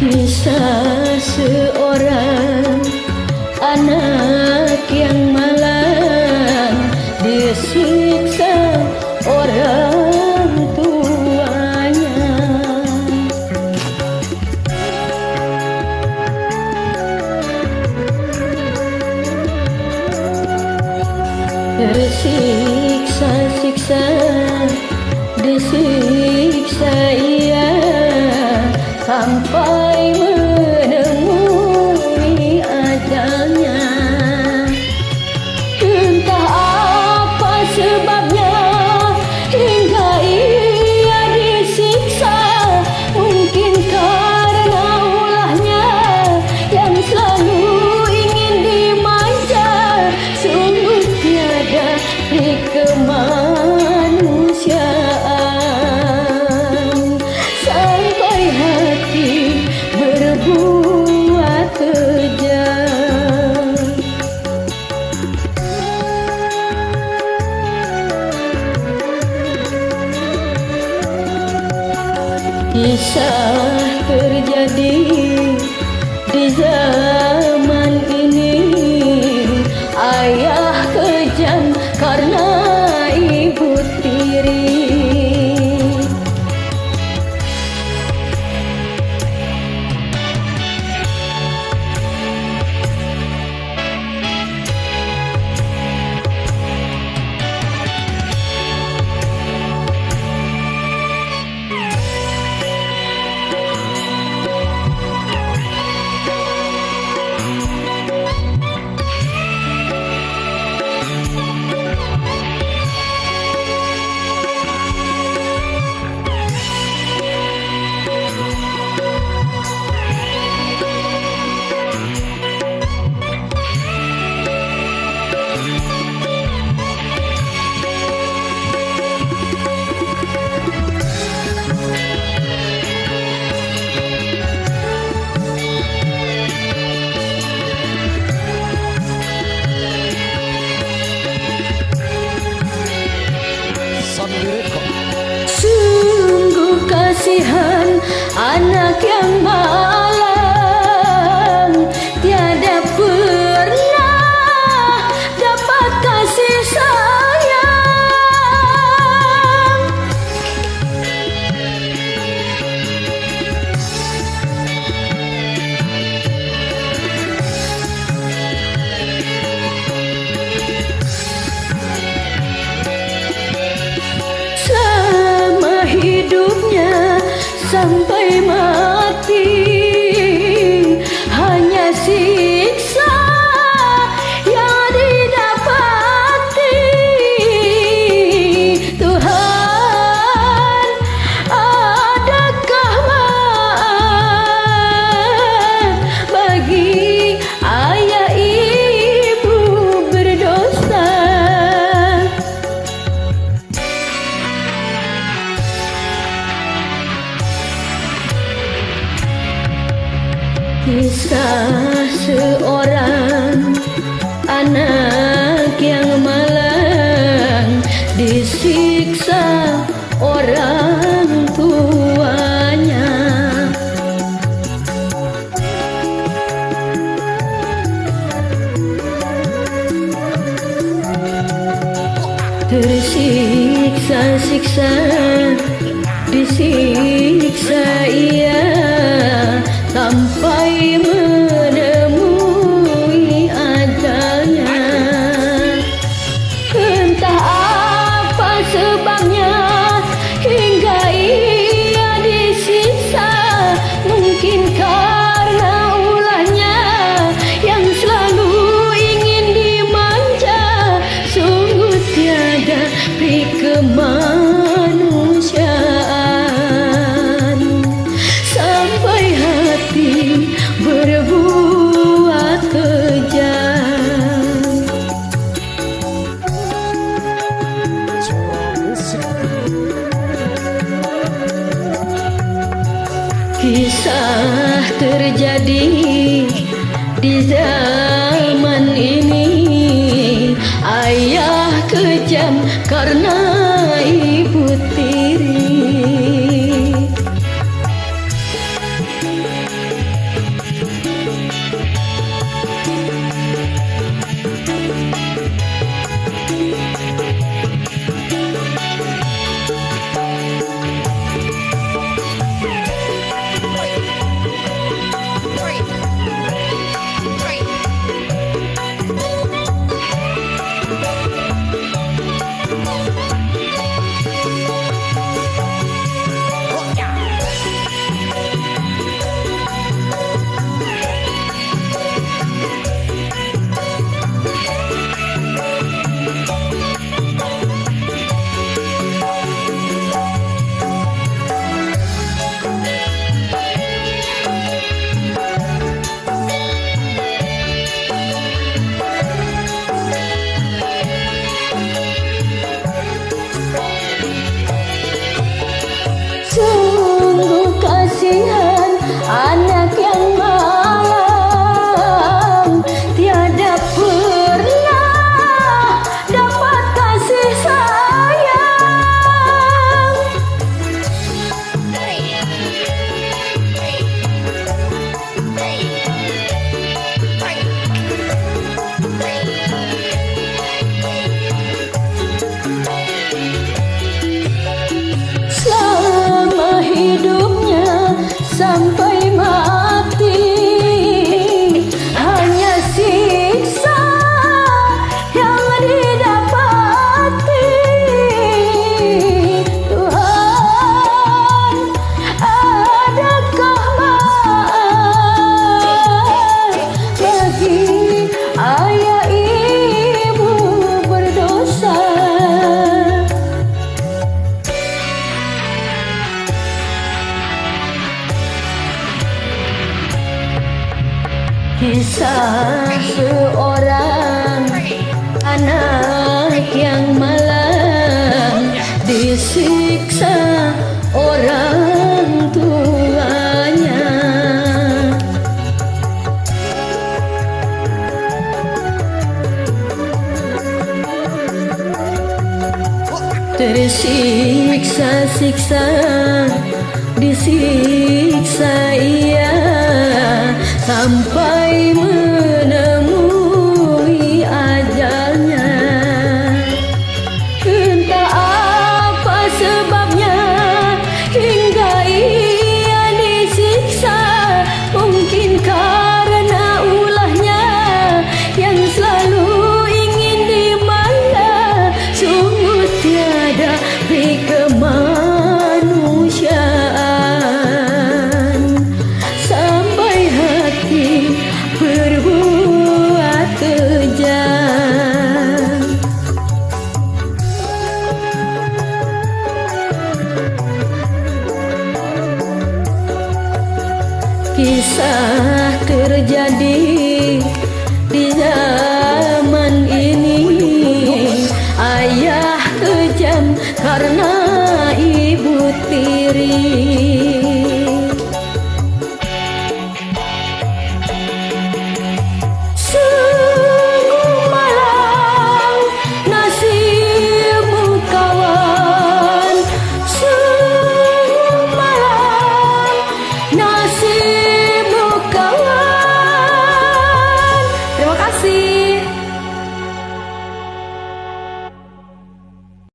Kisah seorang anak yang malang disiksa orang tuanya. Tersiksa-siksa, disiksa ia sampai menemui ajalnya. Entah apa sebabnya hingga ia disiksa, mungkin karena ulahnya yang selalu ingin dimanja. Sungguh tiada kemanusiaan sampai hati berbuat kejam. Kisah terjadi di zaman ini. Ayah kejam karena ibu tiri. Sungguh kasihan anak yang malang, tiada pernah dapat kasih sayang. Hidupnya sampai mati hanya siksa yang didapati. Tuhan, adakah maaf bagi ayah ibu berdosa? Kisah seorang anak yang malang disiksa orang tuanya. Tersiksa-siksa, disiksa ia sampai menemui ajalnya. Entah apa sebabnya hingga ia disiksa, mungkin karena ulahnya yang selalu ingin dimanja. Sungguh tiada pri kemanusiaan sampai hati berbuat kejam. Kisah terjadi di zaman ini. Ayah kejam karena ibu tiri. Sungguh kasihan anak yang malang, tiada pernah dapat kasih sayang. Selama hidupnya sampai mati, hanya siksa yang didapati. Tuhan, adakah maaf bagi ayah ibu berdosa? Kisah seorang anak yang malang disiksa orang tuanya. Tersiksa-siksa, disiksa ia sampai menemui ajalnya. Entah apa sebabnya hingga ia disiksa, mungkin karena ulahnya yang selalu ingin dimana. Sungguh tiada kemanusiaan sampai hati berbuat kejam. Kisah terjadi di zaman ini. Ayah kejam karena ibu tiri.